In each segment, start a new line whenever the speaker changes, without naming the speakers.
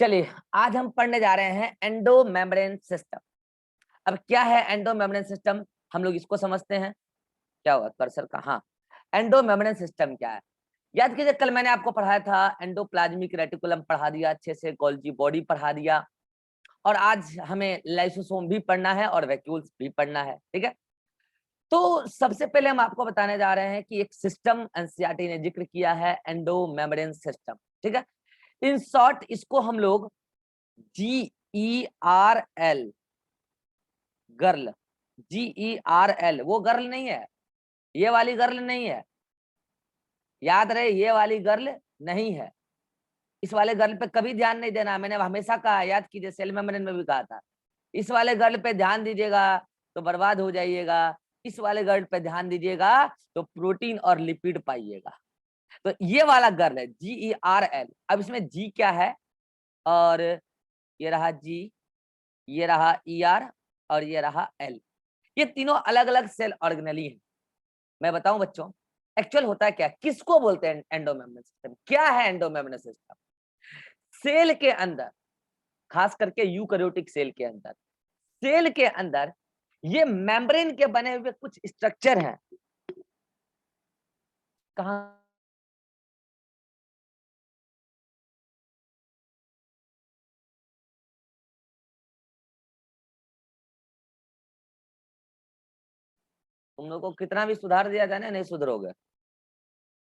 चलिए, आज हम पढ़ने जा रहे हैं एंडो मेम्ब्रेन सिस्टम। अब क्या है एंडो मेम्ब्रेन सिस्टम? हम लोग इसको समझते हैं। क्या हुआ कर्सर का? हाँ, एंडो मेम्ब्रेन सिस्टम क्या है? याद कीजिए, कल मैंने आपको पढ़ाया था, एंडोप्लाज्मिक रेटिकुलम पढ़ा दिया अच्छे से, गोल्गी बॉडी पढ़ा दिया, और आज हमें लाइसोसोम भी पढ़ना है और वैक्यूल्स भी पढ़ना है। ठीक है, तो सबसे पहले हम आपको बताने जा रहे हैं कि एक सिस्टम एनसीईआरटी ने जिक्र किया है, एंडो मेम्ब्रेन सिस्टम। ठीक है, इन शॉर्ट इसको हम लोग GERL, गर्ल, GERL, वो गर्ल नहीं है, ये वाली गर्ल नहीं है, याद रहे, ये वाली गर्ल नहीं है। इस वाले गर्ल पे कभी ध्यान नहीं देना, मैंने हमेशा कहा, याद कीजिए, सेल मेम्ब्रेन में भी कहा था, इस वाले गर्ल पे ध्यान दीजिएगा तो बर्बाद हो जाइएगा, इस वाले गर्ल पे ध्यान दीजिएगा तो प्रोटीन और लिपिड पाइएगा। तो ये वाला गर्ल है GERL। अब इसमें जी क्या है, और ये रहा जी, ये रहा ER, और ये रहा L। ये तीनों अलग अलग सेल ऑर्गेनेली हैं। मैं बताऊं बच्चों, एक्चुअल होता है क्या, किसको बोलते हैं एंडो मेम्ब्रेन सिस्टम? क्या है एंडो मेम्ब्रेन सिस्टम? सेल के अंदर, खास करके यूकैरियोटिक सेल के अंदर, सेल के अंदर ये मेम्ब्रेन के बने हुए कुछ स्ट्रक्चर हैं। कहां? तुम लोगों को कितना भी सुधार दिया जाए ना, नहीं सुधरोगे।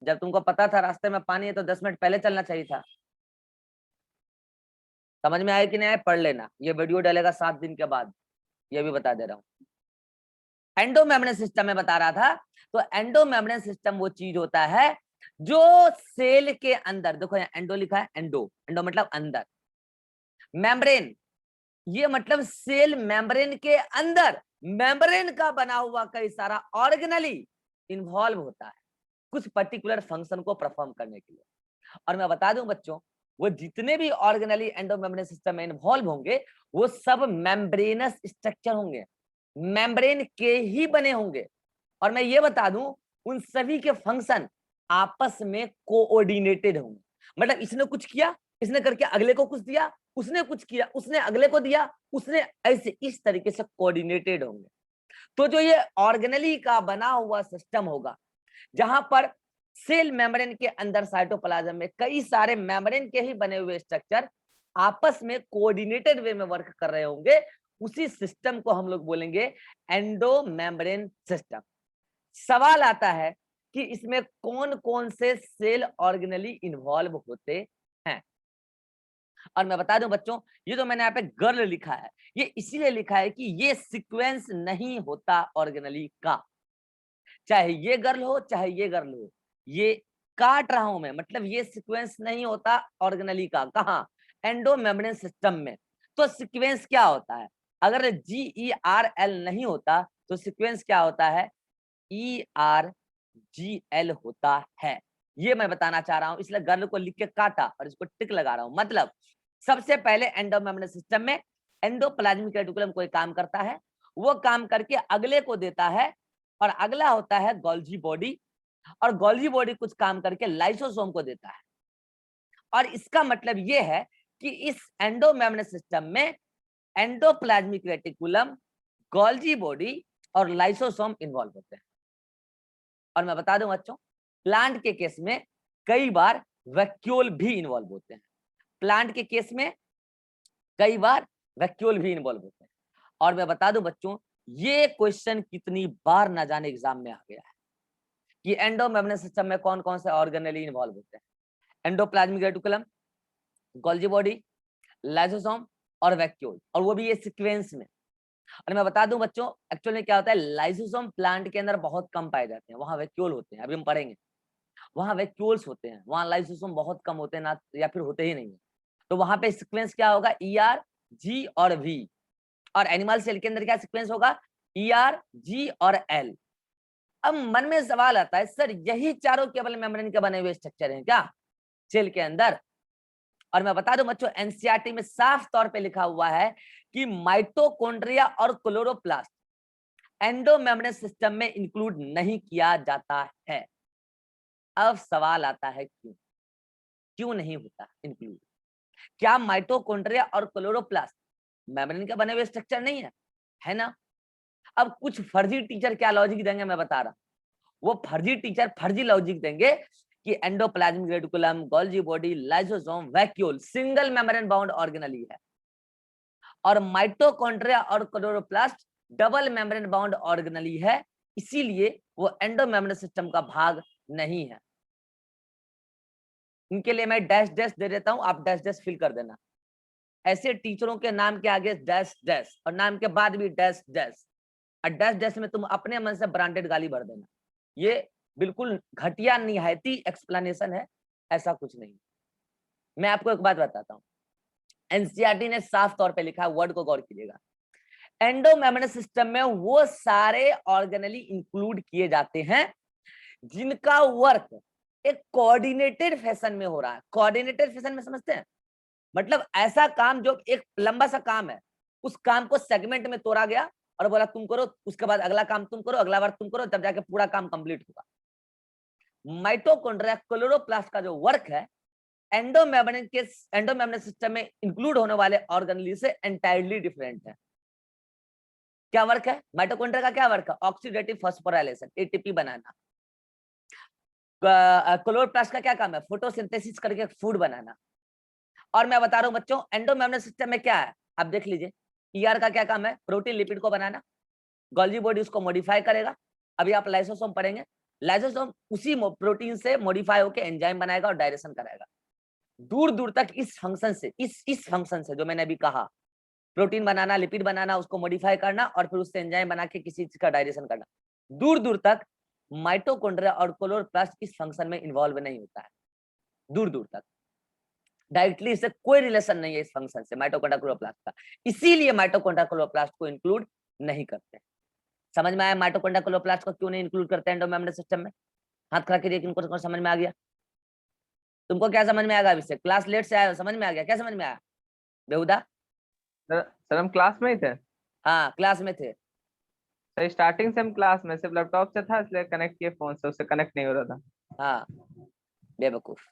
जब तुमको पता था रास्ते में पानी है तो 10 मिनट पहले चलना चाहिए था। समझ में आया कि नहीं आया? पढ़ लेना, ये वीडियो डलेगा 7 दिन के बाद, ये भी बता दे रहा हूँ। एंडो मेम्ब्रेन सिस्टम में बता रहा था, तो एंडो मेम्ब्रेन सिस्टम वो चीज होता है जो सेल के अंदर, देखो यहाँ एंडो लिखा है, एंडो, एंडो मतलब अंदर, मेम्ब्रेन ये मतलब सेल मेम्ब्रेन के अंदर, मेम्ब्रेन का बना हुआ कई सारा ऑर्गेनली इन्वॉल्व होता है कुछ पर्टिकुलर फंक्शन को परफॉर्म करने के लिए। और मैं बता दूं बच्चों, वो जितने भी ऑर्गेनली एंडो मेम्ब्रेन सिस्टम में इन्वॉल्व होंगे वो सब मेम्ब्रेनस स्ट्रक्चर होंगे, मेम्ब्रेन के ही बने होंगे। और मैं ये बता दूं, उन सभी के फंक्शन आपस में कोऑर्डिनेटेड होंगे। मतलब इसने कुछ किया, इसने करके अगले को कुछ दिया, उसने कुछ किया, उसने अगले को दिया, उसने ऐसे इस तरीके से कोऑर्डिनेटेड होंगे। तो जो ये ऑर्गेनली का बना हुआ सिस्टम होगा, जहां पर सेल मेम्ब्रेन के अंदर साइटोप्लाज्म में कई सारे मेम्ब्रेन के ही बने हुए स्ट्रक्चर आपस में कोऑर्डिनेटेड वे में वर्क कर रहे होंगे, उसी सिस्टम को हम लोग बोलेंगे एंडो मेम्ब्रेन सिस्टम। सवाल आता है कि इसमें कौन कौन से सेल ऑर्गेनली इन्वॉल्व होते हैं। और मैं बता दूं बच्चों, ये जो मैंने यहाँ पे गर्ल लिखा है, ये इसीलिए लिखा है कि ये सीक्वेंस नहीं होता ऑर्गेनली का, चाहे ये गर्ल हो चाहे ये गर्ल हो, ये काट रहा हूं मैं, मतलब ये सीक्वेंस नहीं होता ऑर्गेनली का। कहाँ? एंडो मेम्ब्रेन सिस्टम में। तो सीक्वेंस क्या होता है? अगर GERL नहीं होता तो सीक्वेंस क्या होता है? ERGL होता है। ये मैं बताना चाह रहा हूं, इसलिए गर्ल को लिख के काटा और इसको टिक लगा रहा हूं। मतलब सबसे पहले एंडो मेम्ब्रेन सिस्टम में एंडोप्लाज्मिक रेटिकुलम कोई काम करता है, वो काम करके अगले को देता है, और अगला होता है गोल्गी बॉडी, और गोल्गी बॉडी कुछ काम करके लाइसोसोम को देता है। और इसका मतलब ये है कि इस एंडो मेम्ब्रेन सिस्टम में एंडोप्लाज्मिक रेटिकुलम, गोल्गी बॉडी और लाइसोसोम इन्वॉल्व होते हैं। और मैं बता दूं बच्चों, प्लांट के केस में कई बार वैक्यूल भी इन्वॉल्व होते हैं, प्लांट के केस में कई बार वैक्यूल भी इन्वॉल्व होते हैं। और मैं बता दूं बच्चों, ये क्वेश्चन कितनी बार ना जाने एग्जाम में आ गया है कि एंडो मेम्ब्रेन सिस्टम में कौन कौन से ऑर्गेनली इन्वॉल्व होते हैं। Endoplasmic reticulum, Golgi body, lysosome और वैक्यूल, और वो भी ये सीक्वेंस में। और मैं बता दूं बच्चों, एक्चुअल में क्या होता है, लाइसोसोम प्लांट के अंदर बहुत कम पाए जाते हैं, वहां वैक्यूल होते हैं, अभी हम पढ़ेंगे। वहां वैक्यूल्स होते हैं, वहां लाइसोसोम बहुत कम होते हैं ना, या फिर होते ही नहीं है। तो वहां पे सीक्वेंस क्या होगा? ER, G और V। और एनिमल सेल के अंदर क्या सीक्वेंस होगा? ER, G और L। अब मन में सवाल आता है, सर यही चारों केवल मेम्ब्रेन के बने हुए स्ट्रक्चर हैं क्या सेल के अंदर? और मैं बता दूं बच्चों, एनसीईआरटी में साफ तौर पे लिखा हुआ है कि माइटोकॉन्ड्रिया और क्लोरोप्लास्ट एंडो मेम्ब्रेन सिस्टम में इंक्लूड नहीं किया जाता है। अब सवाल आता है क्यों, क्यों नहीं होता इंक्लूड? क्या माइटोकॉन्ड्रिया और क्लोरोप्लास्ट मेम्ब्रेन के बने हुए स्ट्रक्चर नहीं है? है ना? अब कुछ फर्जी टीचर क्या लॉजिक देंगे मैं बता रहा हूं, वो फर्जी टीचर फर्जी लॉजिक देंगे कि endoplasmic reticulum, Golgi body, lysosome, vacuole single membrane bound organelle है, और माइटोकॉन्ड्रिया और chloroplast double membrane bound organelle है, इसीलिए वो एंडोमेम्ब्रेन सिस्टम का भाग नहीं है। इनके लिए मैं डैश डैश दे देता हूं, आप डैश डैश फिल कर देना। ऐसे टीचरों के नाम के आगे डैश डैश और नाम के बाद भी डैश डैश, और डैश डैश में तुम अपने मन से ब्रांडेड गाली भर देना। ये बिल्कुल घटिया निहायती एक्सप्लेनेशन है, ऐसा कुछ नहीं। मैं आपको एक बात बताता हूँ, एनसीईआरटी ने साफ तौर पे लिखा है, वर्ड को गौर कीजिएगा, एंडोमेम्ब्रेन सिस्टम में वो सारे ऑर्गेनली इंक्लूड किए जाते हैं जिनका वर्क एक कोऑर्डिनेटेड फैशन में हो रहा है। कोऑर्डिनेटेड फैशन में समझते हैं, मतलब ऐसा काम जो एक लंबा सा काम है, उस काम को सेगमेंट में तोड़ा गया और बोला तुम करो, उसके बाद अगला काम तुम करो, अगला बार तुम करो, तब जाके पूरा काम कंप्लीट होगा। माइटोकॉन्ड्रिया क्लोरोप्लास्ट का जो वर्क है एंडोमेम्ब्रेन सिस्टम में इंक्लूड होने वाले ऑर्गेनली से एंटायरली डिफरेंट है। क्या वर्क है माइटोकॉन्ड्रिया का? क्या वर्क है? ऑक्सीडेटिव फॉस्फोराइलेशन, एटीपी बनाना। क्लोरोप्लास्ट का क्या काम है? फोटोसिंथेसिस करके फूड बनाना। और मैं बता रहा हूं बच्चों, एंडोमेम्ब्रेन सिस्टम में क्या है, आप देख लीजिए। ईआर का क्या काम है? प्रोटीन लिपिड को बनाना। गोल्जी बॉडी उसको मॉडिफाई करेगा। अभी आप लाइसोसोम पढ़ेंगे, लाइसोसोम उसी प्रोटीन से मॉडिफाई होकर एंजाइम बनाएगा और डायरेक्शन कराएगा। दूर दूर तक इस फंक्शन से, इस फंक्शन से जो मैंने अभी कहा, प्रोटीन बनाना, लिपिड बनाना, उसको मॉडिफाई करना और फिर उससे एंजाइम बना के किसी चीज का डायरेक्शन करना, दूर दूर तक माइटोकॉन्ड्रिया और क्लोरोप्लास्ट इस फंक्शन में इन्वॉल्व नहीं होता है। दूर दूर तक डायरेक्टली इससे कोई रिलेशन नहीं है इस फंक्शन से माइटोकॉन्ड्रिया क्लोरोप्लास्ट का, इसीलिए माइटोकॉन्ड्रिया क्लोरोप्लास्ट को इंक्लूड नहीं करते। समझ में आया माइटोकॉन्ड्रिया क्लोरोप्लास्ट को क्यों नहीं इंक्लूड करते एंडोमेम्ब्रेन सिस्टम में? हाथ खड़ा कीजिए, किनको समझ में आ गया? तुमको क्या समझ में आएगा? अभी से क्लास लेट से आया हो, समझ में आ गया? क्या समझ में आया बेहुदा?
सर हम क्लास में ही थे।
हाँ क्लास में थे।
सर स्टार्टिंग से हम क्लास में, सिर्फ लैपटॉप से था इसलिए कनेक्ट किए, फोन से उससे कनेक्ट नहीं हो रहा था।
हाँ बेवकूफ।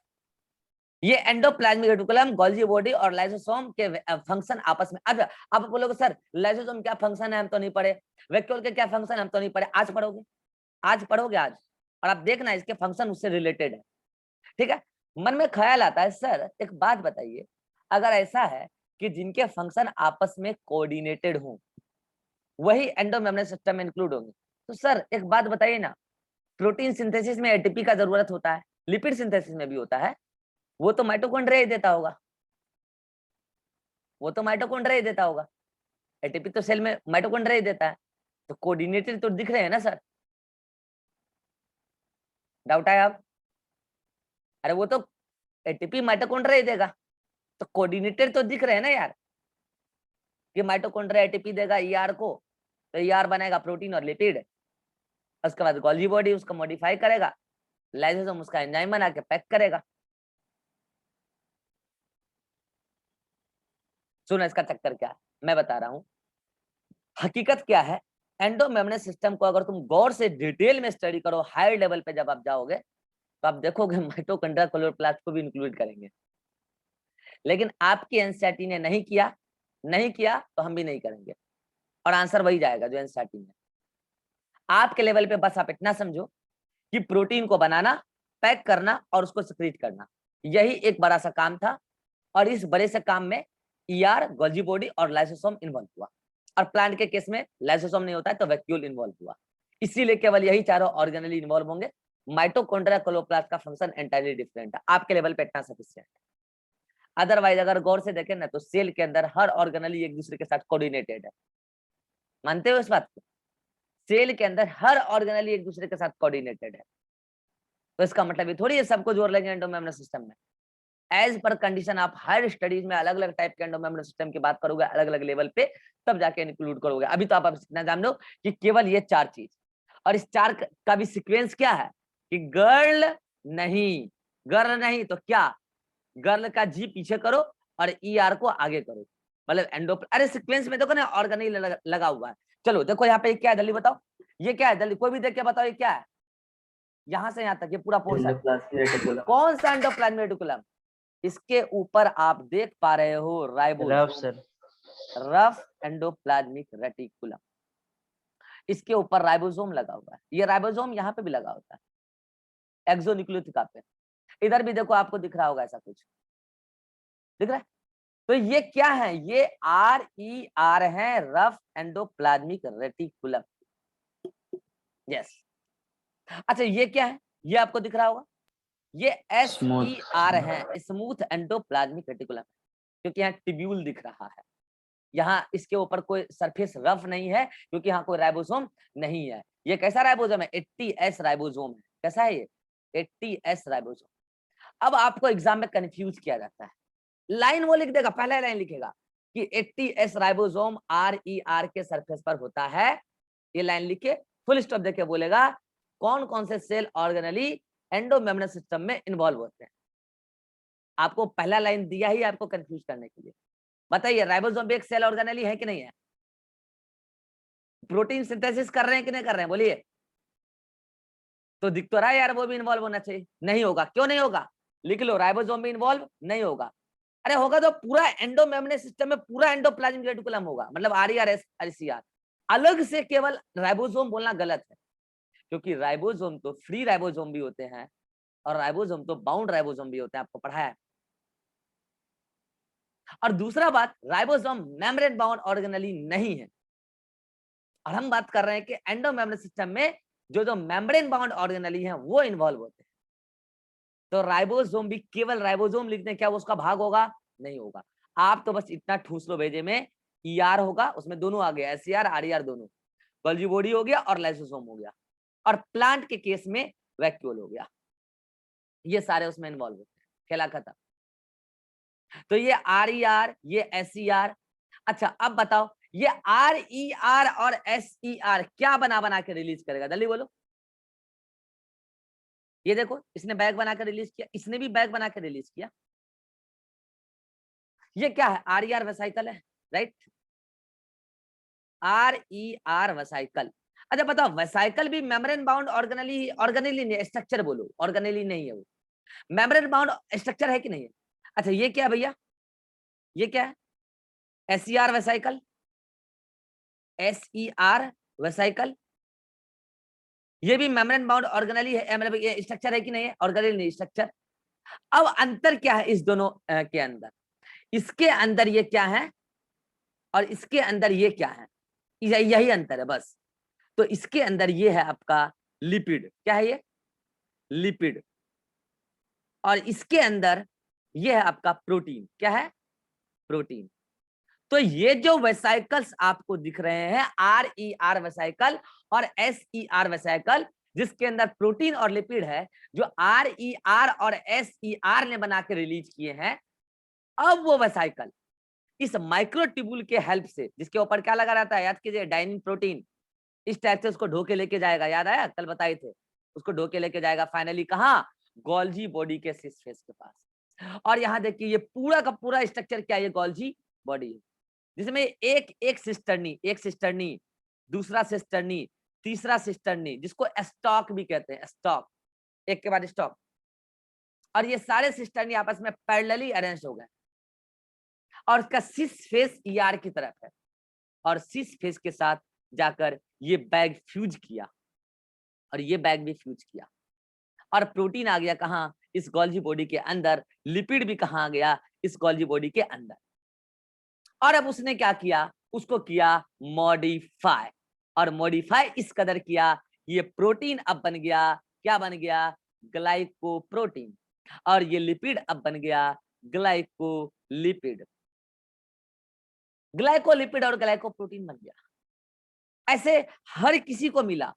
ये एंडोप्लाज्मिक रेटिकुलम, गोल्जी बॉडी और लाइसोसोम के फंक्शन आपस में। अच्छा आप बोलोगे सर लाइसोसोम क्या फंक्शन है, हम तो नहीं पढ़े। वैक्यूल के क्या फंक्शन, हम तो नहीं पढ़े। आज पढ़ोगे, आज पढ़ोगे आज, और आप देखना इसके फंक्शन उससे रिलेटेड है। ठीक है? मन में ख्याल आता है सर एक बात बताइए, अगर ऐसा है कि जिनके फंक्शन आपस में कोऑर्डिनेटेड हो वही एंडोमेम्ब्रेन सिस्टम में इंक्लूड होंगे, तो सर एक बात बताइए ना, प्रोटीन सिंथेसिस में एटीपी का जरूरत होता है, लिपिड सिंथेसिस में भी होता है, वो तो माइटोकॉन्ड्रिया ही देता होगा, वो तो माइटोकॉन्ड्रिया ही देता होगा। एटीपी तो सेल में माइटोकॉन्ड्रिया ही देता है, तो कोऑर्डिनेटेड तो दिख रहे हैं ना सर। डाउट है आप? अरे वो तो एटीपी माइटोकॉन्ड्रिया ही देगा, तो कोऑर्डिनेटेड तो दिख रहे हैं ना यार, कि माइटोकॉन्ड्रिया एटीपी देगा ईआर को, तो ईआर बनाएगा प्रोटीन और लिपिड, उसके बाद गोल्जी बॉडी उसको मॉडिफाई करेगा, लाइसोसोम उसका एंजाइम बना के पैक करेगा। सुनो इसका चक्कर क्या है, मैं बता रहा हूं हकीकत क्या है। एंडोमेम्ब्रेन सिस्टम को अगर तुम गौर से डिटेल में स्टडी करो, हाई लेवल पे जब आप जाओगे तो आप देखोगे माइटोकॉन्ड्रिया क्लोरोप्लास्ट को भी इंक्लूड करेंगे, लेकिन आपकी एनसीईआरटी ने नहीं किया, नहीं किया तो हम भी नहीं करेंगे, और आंसर वही जाएगा जो एनसीईआरटी में। आपके लेवल पे बस आप इतना समझो कि प्रोटीन को बनाना, पैक करना और उसको सिक्रीट करना, यही एक बड़ा सा काम था, और इस बड़े से काम में ईआर, गोल्जी बॉडी और लाइसोसोम इन्वॉल्व हुआ, और प्लांट के केस में लाइसोसोम नहीं होता है तो वैक्यूल इन्वॉल्व हुआ, इसीलिए केवल यही चारों ऑर्गेनली इन्वॉल्व होंगे। माइटोकॉन्ड्रिया क्लोरोप्लास्ट का फंक्शन एंटायरली डिफरेंट है, आपके लेवल पे इतना सफिशिएंट है। अदरवाइज अगर गौर से देखें ना तो सेल के अंदर हर ऑर्गेनली एक दूसरे के साथ कोऑर्डिनेटेड है, मानते हो इस बात को? सेल के अंदर हर ऑर्गेनली एक दूसरे के साथ कोऑर्डिनेटेड है, तो इसका मतलब ये थोड़ी है सबको जोड़ लेंगे एंडोमेम्ब्रेन सिस्टम में। एज पर कंडीशन आप हायर स्टडीज में अलग अलग टाइप के एंडोमेम्ब्रेन सिस्टम की बात करोगे, अलग अलग लेवल पे, तब जाके इंक्लूड करोगे। अभी तो आप इतना जान लो कि केवल ये चार चीज, और इस चार का भी सीक्वेंस क्या है कि गर्ल नहीं, गर्ल नहीं तो क्या, गर्ल का जी पीछे करो और ईआर को आगे करो, मतलब एंडो, अरे सीक्वेंस में देखो ना ऑर्गेनल लगा हुआ है। चलो देखो यहाँ पे क्या है, जल्दी बताओ ये क्या है, जल्दी कोई भी देख के बताओ ये क्या है, यहाँ से यहाँ तक ये पूरा पोर्शन कौन सा एंडोप्लाज्मिक रेटिकुलम? इसके ऊपर आप देख पा रहे हो राइबोसोम, रफ एंडोप्लाज्मिक रेटिकुलम, इसके ऊपर राइबोसोम लगा हुआ है। ये राइबोसोम यहाँ पे भी लगा होता है एक्सोन्यूक्लियोटिका पे, इधर भी देखो आपको दिख रहा होगा ऐसा कुछ, दिख रहा है? तो ये क्या है, ये RER है, रफ एंडोप्लाज्मिक रेटिकुलम। यस, अच्छा ये क्या है, ये आपको दिख रहा होगा, ये SER है, स्मूथ एंडोप्लाज्मिक रेटिकुलम, क्योंकि यहाँ टिब्यूल दिख रहा है, यहाँ इसके ऊपर कोई सरफेस रफ नहीं है क्योंकि यहाँ कोई राइबोसोम नहीं है। ये कैसा राइबोसोम है, 80S राइबोसोम है। कैसा है ये, 80S राइबोसोम। अब आपको एग्जाम में कंफ्यूज किया जाता है, लाइन वो लिख देगा, पहला लाइन लिखेगा कि 80S राइबोसोम RER के सरफेस पर होता है, ये लाइन लिखे फुल स्टॉप देके बोलेगा कौन कौन से सेल ऑर्गेनली एंडोमेम्ब्रेन सिस्टम में इन्वॉल्व होते हैं। आपको पहला लाइन दिया ही आपको कंफ्यूज करने के लिए। बताइए राइबोसोम भी एक सेल ऑर्गेनली है कि नहीं है? प्रोटीन सिंथेसिस कर रहे हैं कि नहीं कर रहे हैं, बोलिए? तो दिख तो रहा है यार वो भी इन्वॉल्व होना चाहिए, नहीं होगा, क्यों नहीं होगा, लिख लो, राइबोसोम भी इन्वॉल्व नहीं होगा। अरे होगा तो पूरा एंडोमेम्ब्रेन सिस्टम में पूरा एंडोप्लाज्मिक रेटिकुलम होगा, मतलब RER SER। अलग से केवल राइबोसोम बोलना गलत है, क्योंकि राइबोसोम तो फ्री राइबोसोम भी होते हैं और राइबोसोम तो बाउंड राइबोसोम भी होते हैं, आपको पढ़ाया है। और दूसरा बात, राइबोसोम मेम्ब्रेन बाउंड ऑर्गेनली नहीं है, और हम बात कर रहे हैं कि एंडोमेम्ब्रेन सिस्टम में जो जो मेम्ब्रेन बाउंड ऑर्गेनली हैं वो इन्वॉल्व होते हैं। तो राइबोसोम भी केवल राइबोसोम लिखने क्या वो उसका भाग होगा, नहीं होगा। आप तो बस इतना ठूस लो भेजे में, ER होगा, उसमें दोनों आ गया, SER RER दोनों, गोल्जी बॉडी हो गया और लाइसोसोम हो गया, और प्लांट के केस में वैक्यूल हो गया, ये सारे उसमें इन्वॉल्व होते हैं, खेला खत्म। तो ये RER, ये SER। अच्छा अब बताओ ये RER और SER क्या बना बना के रिलीज करेगा, जल्दी बोलो। ये देखो इसने बैग बना के रिलीज किया, इसने भी बैग बना के रिलीज किया। ये क्या है, RER वेसाइकल है, राइट, RER वेसाइकल। अच्छा बताओ वेसाइकल भी मेम्ब्रेन बाउंड ऑर्गेनली, ऑर्गेनली नहीं, स्ट्रक्चर बोलो, ऑर्गेनली नहीं है वो, मेम्ब्रेन बाउंड स्ट्रक्चर है कि नहीं है? अच्छा ये क्या है भैया, ये क्या है, SER वेसाइकल, SER वेसाइकल, ये भी मेम्ब्रेन बाउंड ऑर्गेनली है, मतलब ये स्ट्रक्चर है कि नहीं है, ऑर्गेनली नहीं स्ट्रक्चर। अब अंतर क्या है इस दोनों के अंदर, इसके अंदर ये क्या है और इसके अंदर ये क्या है, यही अंतर है बस। तो इसके अंदर ये है आपका लिपिड, क्या है ये, लिपिड, और इसके अंदर ये है आपका प्रोटीन, क्या है, प्रोटीन। तो ये जो वेसाइकल्स आपको दिख रहे हैं, RER वेसाइकल और SER वेसाइकल, जिसके अंदर प्रोटीन और लिपिड है, जो RER और SER ने बना के रिलीज किए हैं, अब वो वेसाइकल इस माइक्रोट्यूबुल के हेल्प से, जिसके ऊपर क्या लगा रहता है, याद कीजिए डाइनिन प्रोटीन, इस टाइप से उसको ढोके लेके जाएगा, याद आया कल बताए थे, उसको ढोके लेके जाएगा फाइनली कहाँ, गोल्जी बॉडी के सिस फेस के पास। और यहाँ देखिए ये पूरा का पूरा स्ट्रक्चर क्या है, ये गोल्जी बॉडी है, जिसमें एक एक सिस्टर्नी, दूसरा सिस्टर्नी, तीसरा सिस्टर्नी, जिसको स्टॉक भी कहते हैं, स्टॉक, एक के बाद स्टॉक, और ये सारे सिस्टर्नी आपस में पैरेलली अरेंज हो गए, और उसका सिस फेस ER की तरफ है, और सिस फेस के साथ जाकर ये बैग फ्यूज किया, और ये बैग भी फ्यूज किया, और प्रोटीन आ गया कहाँ, इस गोल्जी बॉडी के अंदर, लिपिड भी कहाँ आ गया, इस गोल्जी बॉडी के अंदर। और अब उसने क्या किया, उसको किया मॉडिफाई, और मॉडिफाई इस कदर किया, ये प्रोटीन अब बन गया, क्या बन गया, ग्लाइकोप्रोटीन, और ये लिपिड अब बन गया ग्लाइकोलिपिड, ग्लाइकोलिपिड और ग्लाइकोप्रोटीन बन गया। ऐसे हर किसी को मिला,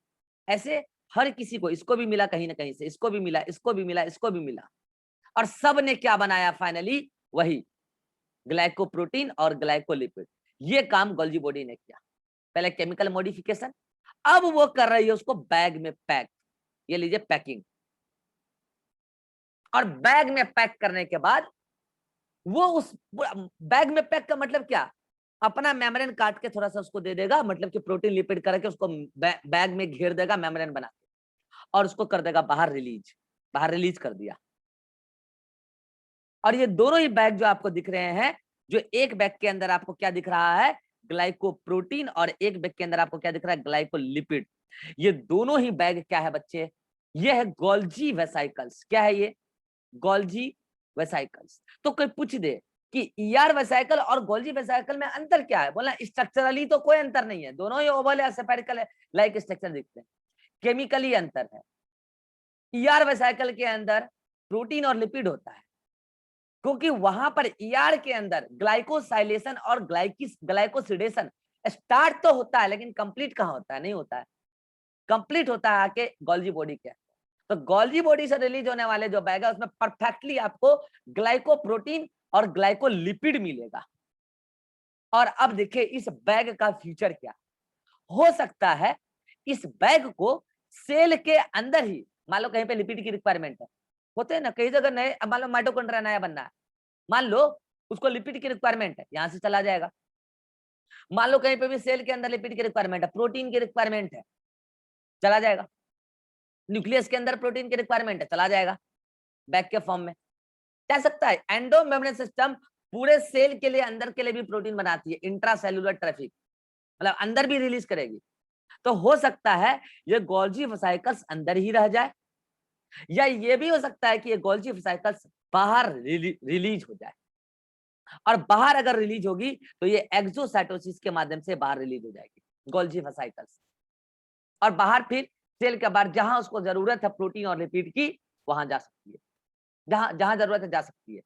ऐसे हर किसी को, इसको भी मिला कहीं ना कहीं से, इसको भी मिला, इसको भी मिला, इसको भी मिला, और सब ने क्या बनाया फाइनली, वही ग्लाइकोप्रोटीन और ग्लाइकोलिपिड। ये काम गोल्जी बॉडी ने किया, पहले केमिकल मॉडिफिकेशन, अब वो कर रही है उसको बैग में पैक, ये लीजिए पैकिंग, और बैग में पैक करने के बाद वो उस बैग में पैक का मतलब क्या, अपना मेम्ब्रेन काट के थोड़ा सा उसको दे देगा, मतलब कि प्रोटीन लिपिड करके उसको बैग में घेर देगा मेम्ब्रेन बना के, और उसको कर देगा बाहर रिलीज, बाहर रिलीज कर दिया। और ये दोनों ही बैग जो आपको दिख रहे हैं, जो एक बैग के अंदर आपको क्या दिख रहा है, ग्लाइकोप्रोटीन, और एक बैग के अंदर आपको क्या दिख रहा है, ग्लाइकोलिपिड। ये दोनों ही बैग क्या है बच्चे, ये है गोल्जी वेसाइकल्स। क्या है ये, गोल्जी वेसाइकल्स। तो कोई पूछ दे कि ईआर वेसाइकल और गोल्जी वेसाइकल में अंतर क्या है, बोला स्ट्रक्चरली तो कोई अंतर नहीं है, दोनों ही ओवल या सेपेरिकल है, लाइक स्ट्रक्चर दिखते हैं। केमिकली अंतर है, ईआर वेसाइकल के अंदर प्रोटीन और लिपिड होता है, क्योंकि वहां पर ईआर के अंदर ग्लाइकोसाइलेशन और ग्लाइकोसिडेशन स्टार्ट तो होता है, लेकिन कंप्लीट कहाँ होता है, नहीं होता है। कंप्लीट होता है आके गोल्जी बॉडी के। तो गोल्जी बॉडी से रिलीज होने वाले जो बैग है उसमें परफेक्टली आपको ग्लाइकोप्रोटीन और ग्लाइकोलिपिड मिलेगा। और अब देखिए इस बैग का फ्यूचर क्या हो सकता है। इस बैग को सेल के अंदर ही, मान लो कहीं पे लिपिड की रिक्वायरमेंट है, होते हैं ना कई जगह नए, मान लो माइटोकॉन्ड्रिया नया बनना है, मान लो उसको लिपिड की रिक्वायरमेंट है, यहां से चला जाएगा। मान लो कहीं पे भी सेल के अंदर लिपिड की रिक्वायरमेंट है, प्रोटीन की रिक्वायरमेंट है, चला जाएगा। न्यूक्लियस के अंदर प्रोटीन की रिक्वायरमेंट है, चला जाएगा बैग के फॉर्म में। कह सकता है एंडो मेम्ब्रेन सिस्टम पूरे सेल के लिए, अंदर के लिए भी प्रोटीन बनाती है, इंट्रासेल्युलर ट्रैफिक, मतलब अंदर भी रिलीज करेगी। तो हो सकता है ये गोल्जी वेसाइकल्स अंदर ही रह जाए, या ये भी हो सकता है कि ये गोल्जी वेसाइकल्स बाहर रिलीज हो जाए। और बाहर अगर रिलीज होगी तो ये एक्सोसाइटोसिस के माध्यम से बाहर रिलीज हो जाएगी गोल्जी वेसाइकल्स, और बाहर फिर सेल के बाहर जहां उसको जरूरत है प्रोटीन और लिपिड की, वहां जा सकती है, जहां जहां जरूरत है जा सकती है।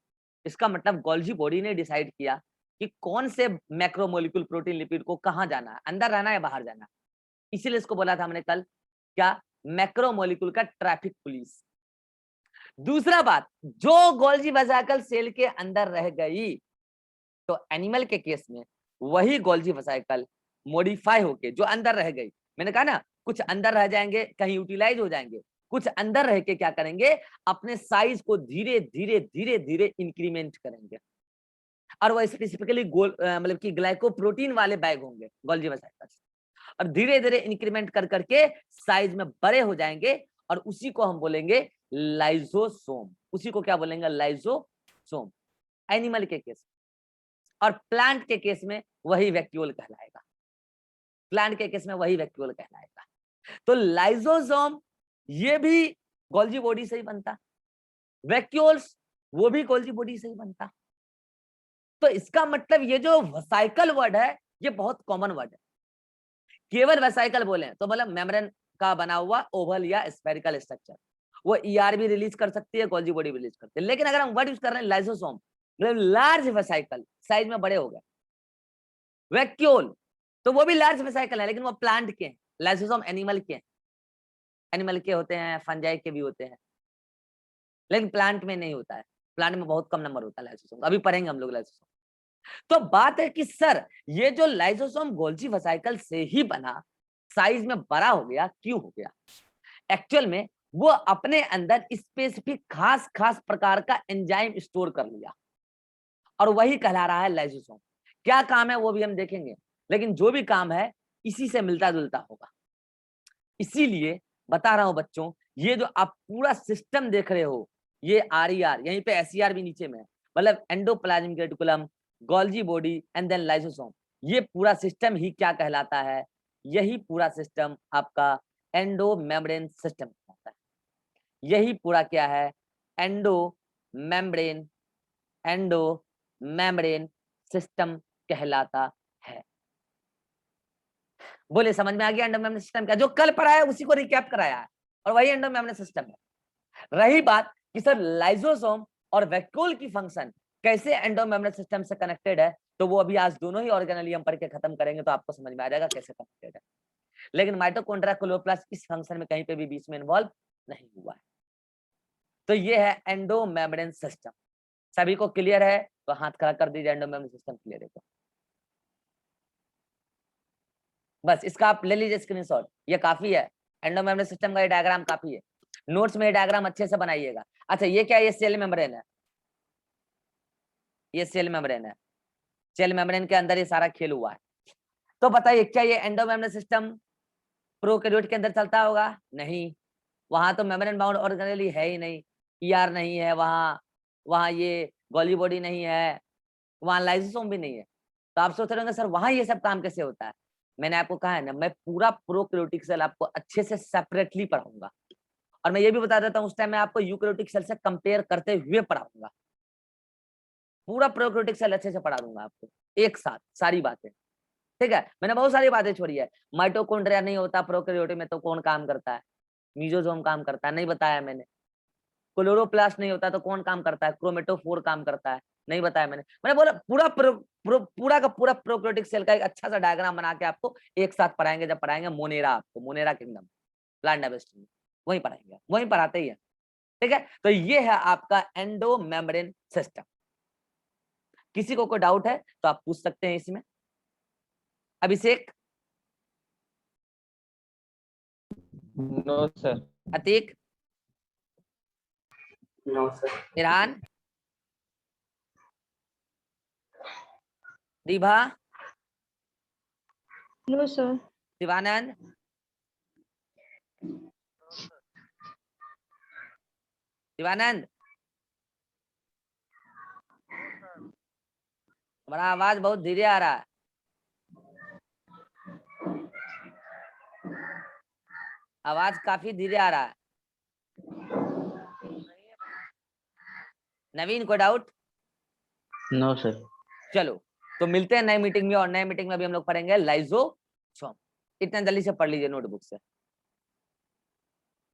इसका मतलब गोल्जी बॉडी ने डिसाइड किया कि कौन से मैक्रोमोलिक्यूल प्रोटीन लिपिड को कहां जाना है, अंदर रहना है बाहर जाना है। इसीलिए इसको बोला था हमने कल, क्या, मैक्रोमोलिक्यूल का ट्रैफिक पुलिस। दूसरा बात, जो गोल्जी वेसाइकल सेल के अंदर रह गई, तो एनिमल के केस में वही गोल्जी वेसाइकल मॉडिफाई होके जो अंदर रह गई, मैंने कहा ना कुछ अंदर रह जाएंगे, कहीं यूटिलाइज हो जाएंगे, कुछ अंदर रह के क्या करेंगे, अपने साइज को धीरे धीरे धीरे धीरे इंक्रीमेंट करेंगे। और वो स्पेसिफिकली मतलब कि ग्लाइकोप्रोटीन वाले बैग होंगे गोल्जी वेसाइकल्स, और धीरे धीरे इंक्रीमेंट कर करके साइज में बड़े हो जाएंगे, और उसी को हम बोलेंगे लाइजोसोम। उसी को क्या बोलेंगे, लाइजोसोम, एनिमल के केस। और प्लांट के केस में वही वैक्यूल कहलाएगा, प्लांट के केस में वही वैक्यूल कहलाएगा। तो लाइजोसोम ये भी गोल्जी बॉडी से ही बनता, वैक्यूल्स वो भी गोल्जी बॉडी से ही बनता। तो इसका मतलब ये जो वेसाइकल वर्ड है ये बहुत कॉमन वर्ड है। केवल वेसाइकल बोले तो मतलब मेम्ब्रेन का बना हुआ ओवल या स्फेरिकल स्ट्रक्चर, वो ईआर भी रिलीज कर सकती है, गोल्जी बॉडी भी रिलीज करती है। लेकिन अगर हम वर्ड यूज कर रहे हैं लाइजोसोम, मतलब लार्ज वेसाइकल, साइज में बड़े हो गए। वैक्यूल तो वो भी लार्ज वेसाइकल है, लेकिन वो प्लांट के हैं। लाइसोसोम एनिमल के हैं, एनिमल के होते हैं, फंजाई के भी होते हैं, लेकिन प्लांट में नहीं होता है। प्लांट में बहुत कम नंबर होता है लाइसोसोम, अभी पढ़ेंगे हम लोग लाइसोसोम। तो बात है कि सर ये जो लाइसोसोम गोल्जी वेसाइकल से ही बना, साइज में बड़ा हो गया, क्यों हो गया? एक्चुअल में वो अपने अंदर स्पेसिफिक खास खास प्रकार का एंजाइम स्टोर कर लिया, और वही कहला रहा है लाइसोसोम। क्या काम है वो भी हम देखेंगे, लेकिन जो भी काम है इसी से मिलता जुलता होगा। इसीलिए बता रहा हूं बच्चों, ये जो आप पूरा सिस्टम देख रहे हो, ये आर यहीं पे एसईआर भी नीचे में है, मतलब endoplasmic reticulum, Golgi body and then lysosome, ये पूरा सिस्टम ही क्या कहलाता है? यही पूरा सिस्टम आपका एंडो मेम्ब्रेन सिस्टम कहलाता है। यही पूरा क्या है? Endo membrane, endo membrane system कहलाता है। बोले समझ में आ गया? एंडो मेम्ब्रेन सिस्टम क्या, जो कल पढ़ाया है उसी को रिकैप कराया है, और वही एंडो मेम्ब्रेन सिस्टम है। रही बात कि सर लाइसोसोम और वैक्यूल की फंक्शन कैसे एंडो मेम्ब्रेन सिस्टम से कनेक्टेड है, तो वो अभी आज दोनों ही ऑर्गेनेली हम पढ़ के खत्म करेंगे, तो आपको समझ में आ जाएगा कैसे कनेक्टेड है। लेकिन माइटोकॉन्ड्रिया क्लोरोप्लास्ट इस फंक्शन में कहीं पे भी बीच में इन्वॉल्व नहीं हुआ है। तो ये है एंडो मेम्ब्रेन सिस्टम। सभी को क्लियर है तो हाथ खड़ा कर दीजिए, एंडो मेम्ब्रेन सिस्टम क्लियर है तो बस इसका आप ले लीजिए स्क्रीनशॉट, ये काफी है। एंडो मेम्ब्रेन सिस्टम का ये डायग्राम काफी है, नोट्स में ये डायग्राम अच्छे से बनाइएगा। अच्छा ये क्या है? ये सेल मेम्ब्रेन है, ये सेल मेम्ब्रेन है। सेल मेम्ब्रेन के अंदर ये सारा खेल हुआ है। तो बताइए क्या ये एंडो मेम्ब्रेन सिस्टम प्रोकैरियोट के अंदर चलता होगा? नहीं, वहां तो मेम्ब्रेन बाउंड ऑर्गेनेली है ही नहीं, ईआर नहीं है वहां, वहां ये गॉली बॉडी नहीं है, वहां लाइसोसोम भी नहीं है। तो आप सोच रहे होंगे सर वहां ये सब काम कैसे होता है। मैंने आपको कहा है ना, मैं पूरा प्रोकैरियोटिक सेल आपको अच्छे से सेपरेटली पढ़ाऊंगा, और मैं ये भी बता देता हूँ उस टाइम मैं आपको यूकैरियोटिक सेल से कंपेयर करते हुए पढ़ाऊंगा। पूरा प्रोकैरियोटिक सेल अच्छे से पढ़ा दूंगा आपको एक साथ सारी बातें, ठीक है। मैंने बहुत सारी बातें छोड़ी है। माइटोकॉन्ड्रिया नहीं होता प्रोकैरियोट में तो कौन काम करता है, मीजोसोम काम करता है, नहीं बताया मैंने। क्लोरोप्लास्ट नहीं होता तो कौन काम करता है, क्रोमेटोफोर काम करता है, नहीं बताया मैंने बोला पूरा का पूरा प्रोकैरियोटिक सेल का एक अच्छा सा डायग्राम बना के आपको एक साथ पढ़ाएंगे। जब पढ़ाएंगे मोनेरा, आपको मोनेरा किंगडम प्लांट डाइवर्सिटी में वही पढ़ाएंगे, वही पढ़ाते ही है, ठीक है। तो ये है आपका एंडो मेम्ब्रेन सिस्टम। किसी को कोई डाउट है तो आप पूछ सकते हैं इसमें। Abhishek,
no sir.
Atiq,
no sir.
Irhan, Dibha,
no sir.
Shivanand, Shivanand, तुम्हारा आवाज बहुत धीरे आ रहा है। आवाज काफी धीरे आ रहा है। नवीन को डाउट?
No sir.
चलो तो मिलते हैं नए मीटिंग में, और नए मीटिंग में भी हम लोग पढ़ेंगे लाइजोसोम। इतना जल्दी से पढ़ लीजिए नोटबुक से।